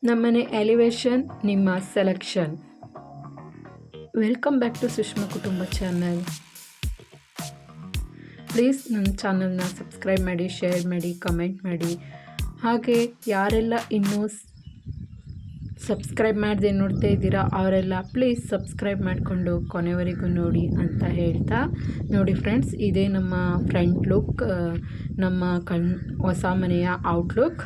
ನಮ್ಮನೆ ಎಲಿವೇಶನ್ ನಿಮ್ಮ selection. Welcome back to Sushma ಕುಟುಂಬ ಚಾನಲ್. ಪ್ಲೀಸ್ ನನ್ನ ಚಾನಲ್ನ ಸಬ್ಸ್ಕ್ರೈಬ್ ಮಾಡಿ, ಶೇರ್ ಮಾಡಿ, ಕಮೆಂಟ್ ಮಾಡಿ. ಹಾಗೆ ಯಾರೆಲ್ಲ ಇನ್ನೂ ಸಬ್ಸ್ಕ್ರೈಬ್ ಮಾಡದೆ ನೋಡ್ತಾ ಇದ್ದೀರಾ ಅವರೆಲ್ಲ ಪ್ಲೀಸ್ ಸಬ್ಸ್ಕ್ರೈಬ್ ಮಾಡಿಕೊಂಡು ಕೊನೆವರೆಗೂ ನೋಡಿ ಅಂತ ಹೇಳ್ತಾ, ನೋಡಿ ಫ್ರೆಂಡ್ಸ್, ಇದೇ ನಮ್ಮ ಫ್ರಂಟ್ ಲುಕ್, ನಮ್ಮ ಹೊಸ ಮನೆಯ ಔಟ್ಲುಕ್.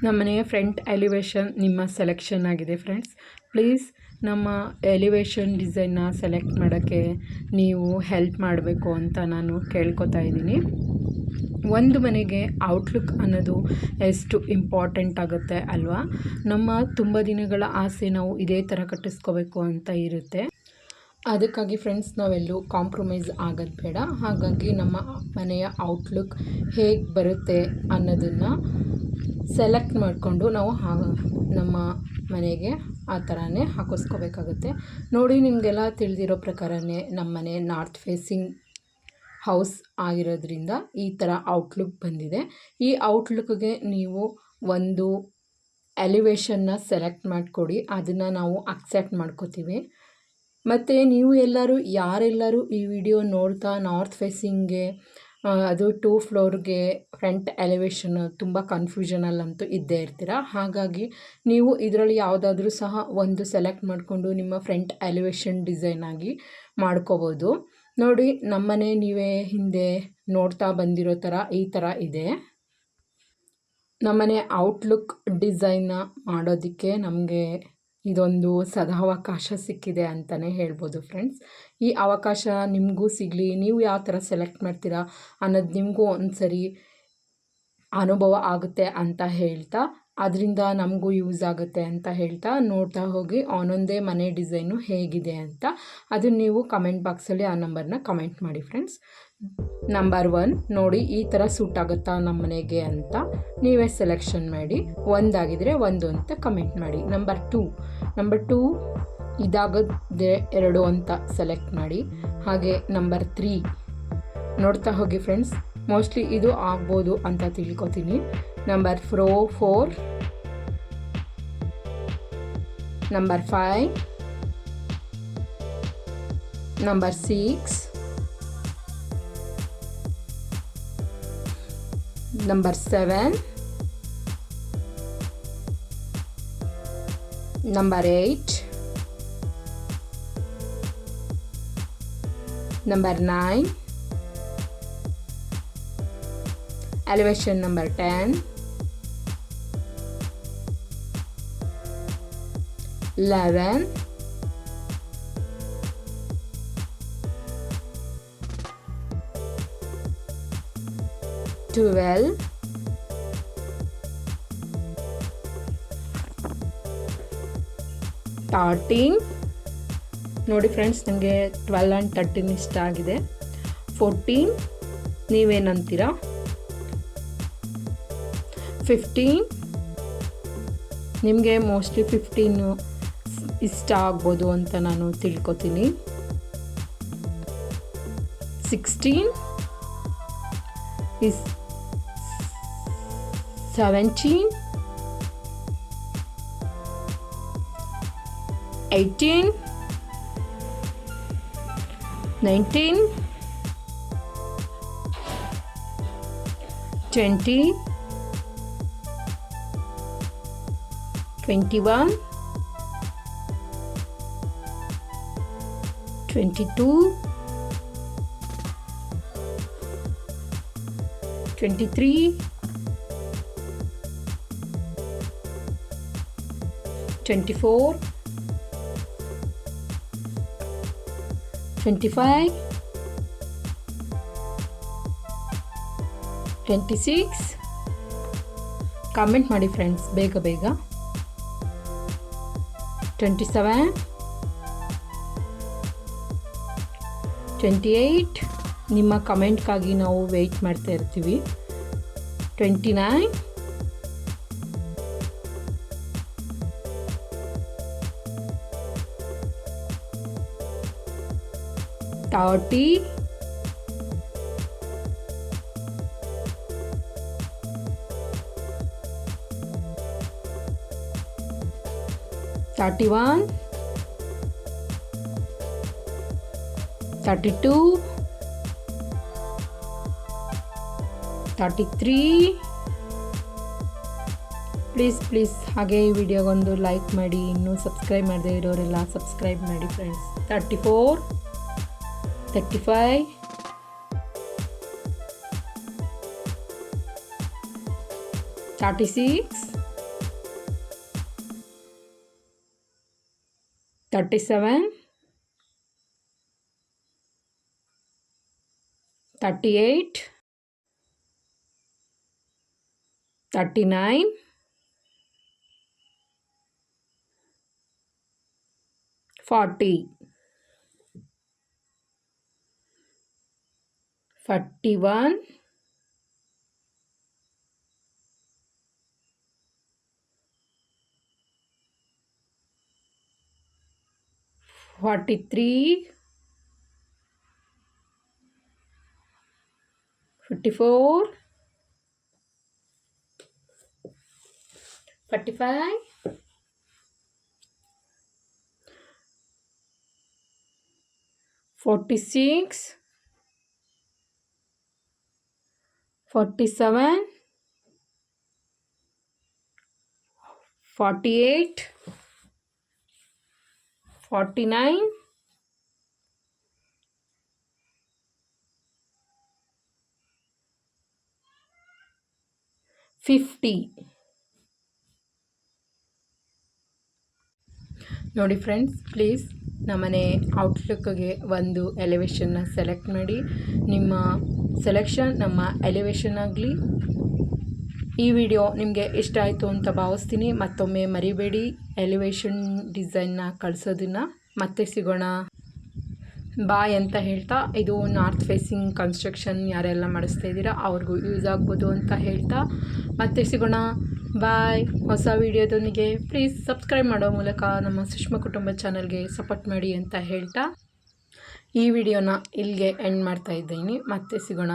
ನಮ್ಮ ಮನೆಯ ಫ್ರಂಟ್ ಎಲಿವೇಶನ್ ನಿಮ್ಮ ಸೆಲೆಕ್ಷನ್ ಆಗಿದೆ ಫ್ರೆಂಡ್ಸ್. ಪ್ಲೀಸ್ ನಮ್ಮ ಎಲಿವೇಶನ್ ಡಿಸೈನ್ನ ಸೆಲೆಕ್ಟ್ ಮಾಡೋಕ್ಕೆ ನೀವು ಹೆಲ್ಪ್ ಮಾಡಬೇಕು ಅಂತ ನಾನು ಕೇಳ್ಕೊತಾ ಇದ್ದೀನಿ. ಒಂದು ಮನೆಗೆ ಔಟ್ಲುಕ್ ಅನ್ನೋದು ಎಷ್ಟು ಇಂಪಾರ್ಟೆಂಟ್ ಆಗುತ್ತೆ ಅಲ್ವಾ? ನಮ್ಮ ತುಂಬ ದಿನಗಳ ಆಸೆ ನಾವು ಇದೇ ಥರ ಕಟ್ಟಿಸ್ಕೋಬೇಕು ಅಂತ ಇರುತ್ತೆ. ಅದಕ್ಕಾಗಿ ಫ್ರೆಂಡ್ಸ್ ನಾವೆಲ್ಲೂ ಕಾಂಪ್ರಮೈಸ್ ಆಗೋದು ಬೇಡ. ಹಾಗಾಗಿ ನಮ್ಮ ಮನೆಯ ಔಟ್ಲುಕ್ ಹೇಗೆ ಬರುತ್ತೆ ಅನ್ನೋದನ್ನು ಸೆಲೆಕ್ಟ್ ಮಾಡಿಕೊಂಡು ನಾವು ನಮ್ಮ ಮನೆಗೆ ಆ ಥರನೇ ಹಾಕಿಸ್ಕೋಬೇಕಾಗುತ್ತೆ. ನೋಡಿ, ನಿಮಗೆಲ್ಲ ತಿಳಿದಿರೋ ಪ್ರಕಾರನೇ ನಮ್ಮ ಮನೆ ನಾರ್ತ್ ಫೇಸಿಂಗ್ ಹೌಸ್ ಆಗಿರೋದ್ರಿಂದ ಈ ಥರ ಔಟ್ಲುಕ್ ಬಂದಿದೆ. ಈ ಔಟ್ಲುಕ್ಗೆ ನೀವು ಒಂದು ಎಲಿವೇಶನ್ನ ಸೆಲೆಕ್ಟ್ ಮಾಡಿಕೊಡಿ, ಅದನ್ನು ನಾವು ಅಕ್ಸೆಪ್ಟ್ ಮಾಡ್ಕೋತೀವಿ. ಮತ್ತು ನೀವು ಯಾರೆಲ್ಲರೂ ಈ ವಿಡಿಯೋ ನೋಡ್ತಾ ನಾರ್ತ್ ಫೇಸಿಂಗ್ಗೆ, ಅದು 2 ಫ್ಲೋರ್ಗೆ ಫ್ರಂಟ್ ಎಲಿವೇಶನ್ ತುಂಬ ಕನ್ಫ್ಯೂಷನಲ್ಲಂತೂ ಇದ್ದೇ ಇರ್ತೀರ. ಹಾಗಾಗಿ ನೀವು ಇದರಲ್ಲಿ ಯಾವುದಾದ್ರೂ ಸಹ ಒಂದು ಸೆಲೆಕ್ಟ್ ಮಾಡಿಕೊಂಡು ನಿಮ್ಮ ಫ್ರಂಟ್ ಎಲಿವೇಶನ್ ಡಿಸೈನ್ ಆಗಿ ಮಾಡ್ಕೋಬೋದು. ನೋಡಿ, ನಮ್ಮನೆ ನೀವೇ ಹಿಂದೆ ನೋಡ್ತಾ ಬಂದಿರೋ ಥರ ಈ ಥರ ಇದೆ. ನಮ್ಮನೆ ಔಟ್ಲುಕ್ ಡಿಸೈನ್ನ ಮಾಡೋದಕ್ಕೆ ನಮಗೆ ಇದೊಂದು ಸದಾವಕಾಶ ಸಿಕ್ಕಿದೆ ಅಂತಲೇ ಹೇಳ್ಬೋದು ಫ್ರೆಂಡ್ಸ್. ಈ ಅವಕಾಶ ನಿಮಗೂ ಸಿಗಲಿ, ನೀವು ಯಾವ ಥರ ಸೆಲೆಕ್ಟ್ ಮಾಡ್ತೀರಾ ಅನ್ನೋದು ನಿಮಗೂ ಒಂದು ಸರಿ ಅನುಭವ ಆಗುತ್ತೆ ಅಂತ ಹೇಳ್ತಾ, ಅದರಿಂದ ನಮಗೂ ಯೂಸ್ ಆಗುತ್ತೆ ಅಂತ ಹೇಳ್ತಾ ನೋಡ್ತಾ ಹೋಗಿ ಒಂದೊಂದೇ ಮನೆ ಡಿಸೈನು ಹೇಗಿದೆ ಅಂತ. ಅದನ್ನು ನೀವು ಕಮೆಂಟ್ ಬಾಕ್ಸಲ್ಲಿ ಆ ನಂಬರ್ನ ಕಮೆಂಟ್ ಮಾಡಿ ಫ್ರೆಂಡ್ಸ್. ನಂಬರ್ 1 ನೋಡಿ, ಈ ಥರ ಸೂಟ್ ಆಗುತ್ತಾ ನಮ್ಮ ಮನೆಗೆ ಅಂತ ನೀವೇ ಸೆಲೆಕ್ಷನ್ ಮಾಡಿ. ಒಂದಾಗಿದ್ದರೆ 1 ಅಂತ ಕಮೆಂಟ್ ಮಾಡಿ. ನಂಬರ್ 2 ಇದಾಗದೆ 2 ಅಂತ ಸೆಲೆಕ್ಟ್ ಮಾಡಿ. ಹಾಗೆ ನಂಬರ್ 3 ನೋಡ್ತಾ ಹೋಗಿ ಫ್ರೆಂಡ್ಸ್, ಮೋಸ್ಟ್ಲಿ ಇದು ಆಗ್ಬೋದು ಅಂತ ತಿಳ್ಕೊತೀನಿ. Number 4, number 5, number 6, number 7, number 8, number 9, elevation number 10, 11, 12, 13. ನೋಡಿ ಫ್ರೆಂಡ್ಸ್, ನನಗೆ 12 and 13 ಇಷ್ಟ ಆಗಿದೆ. 14 ನೀವೇನಂತೀರಾ? 15 ನಿಮಗೆ ಮೋಸ್ಟ್ಲಿ 15 ಇಷ್ಟ ಆಗ್ಬೋದು ಅಂತ ನಾನು ತಿಳ್ಕೊತೀನಿ. 16 is 17, 18, 19, 20, 21, 22, 23, 24, 25, 26. ಕಾಮೆಂಟ್ ಮಾಡಿ ಫ್ರೆಂಡ್ಸ್ ಬೇಗ. 27, 28 ನಿಮ್ಮ ಕಮೆಂಟ್ಗಾಗಿ ನಾವು ವೆಯ್ಟ್ ಮಾಡ್ತಾ ಇರ್ತೀವಿ. 29, 30, 31, 31, 32, 33. ಪ್ಲೀಸ್ ಹಾಗೆ ಈ ವಿಡಿಯೋಗೊಂದು ಲೈಕ್ ಮಾಡಿ, ಇನ್ನೂ ಸಬ್ಸ್ಕ್ರೈಬ್ ಮಾಡದೇ ಇರೋರೆಲ್ಲ ಸಬ್ಸ್ಕ್ರೈಬ್ ಮಾಡಿ ಫ್ರೆಂಡ್ಸ್. 34, 35, 36, 37, 38, 39, 40, 41, 43, 44, 45, 46, 47, 48, 49, 50. ನೋಡಿ ಫ್ರೆಂಡ್ಸ್, ಪ್ಲೀಸ್ ನಮ್ಮನೆ ಔಟ್ಲುಕ್ಗೆ ಒಂದು ಎಲಿವೇಶನ್ನ ಸೆಲೆಕ್ಟ್ ಮಾಡಿ. ನಿಮ್ಮ ಸೆಲೆಕ್ಷನ್ ನಮ್ಮ ಎಲಿವೇಶನ್ ಆಗಲಿ. ಈ ವಿಡಿಯೋ ನಿಮಗೆ ಇಷ್ಟ ಆಯಿತು ಅಂತ ಭಾವಿಸ್ತೀನಿ. ಮತ್ತೊಮ್ಮೆ ಮರಿಬೇಡಿ ಎಲಿವೇಶನ್ ಡಿಸೈನ್ನ ಕಳಿಸೋದನ್ನು. ಮತ್ತೆ ಸಿಗೋಣ, ಬಾಯ್ ಅಂತ ಹೇಳ್ತಾ, ಇದು ನಾರ್ತ್ ಫೇಸಿಂಗ್ ಕನ್ಸ್ಟ್ರಕ್ಷನ್ ಯಾರೆಲ್ಲ ಮಾಡಿಸ್ತಾ ಇದ್ದೀರಾ ಅವ್ರಿಗೂ ಯೂಸ್ ಆಗ್ಬೋದು ಅಂತ ಹೇಳ್ತಾ ಮತ್ತೆ ಸಿಗೋಣ. ಬಾಯ್. ಹೊಸ ವಿಡಿಯೋದೊಂದಿಗೆ ಪ್ಲೀಸ್ ಸಬ್ಸ್ಕ್ರೈಬ್ ಮಾಡೋ ಮೂಲಕ ನಮ್ಮ ಸುಷ್ಮಾ ಕುಟುಂಬ ಚಾನಲ್ಗೆ ಸಪೋರ್ಟ್ ಮಾಡಿ ಅಂತ ಹೇಳ್ತಾ ಈ ವಿಡಿಯೋನ ಇಲ್ಲಿಗೆ ಎಂಡ್ ಮಾಡ್ತಾ ಇದ್ದೀನಿ. ಮತ್ತೆ ಸಿಗೋಣ.